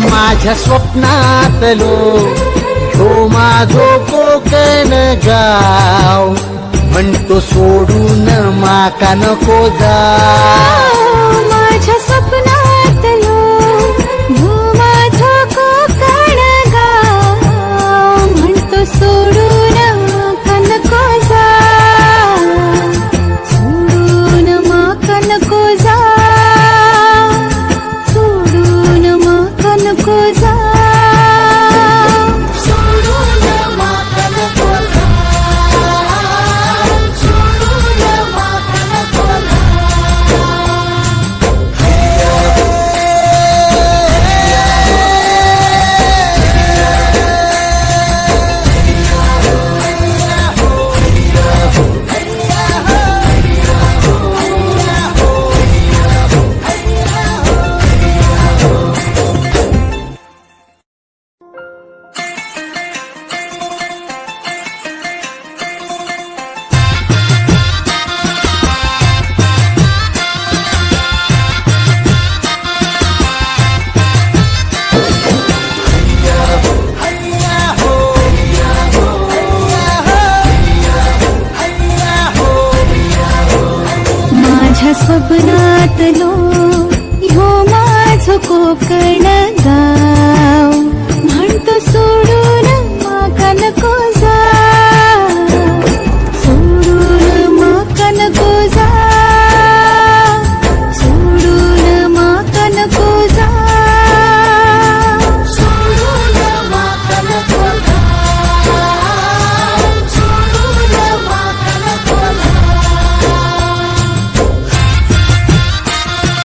माझ्या स्वप्नातलो ह्यो माझो कोकण गाव, म्हणतो सोडून माका नको जाव. माझ्या स्वप्नातलो ह्यो माझो कोकण गाव, म्हणतो सोडून माका नको जाव. सोडून माका नको जाव, सोडून माका नको जाव. माझ्या स्वप्नातलो ह्यो माझो कोकण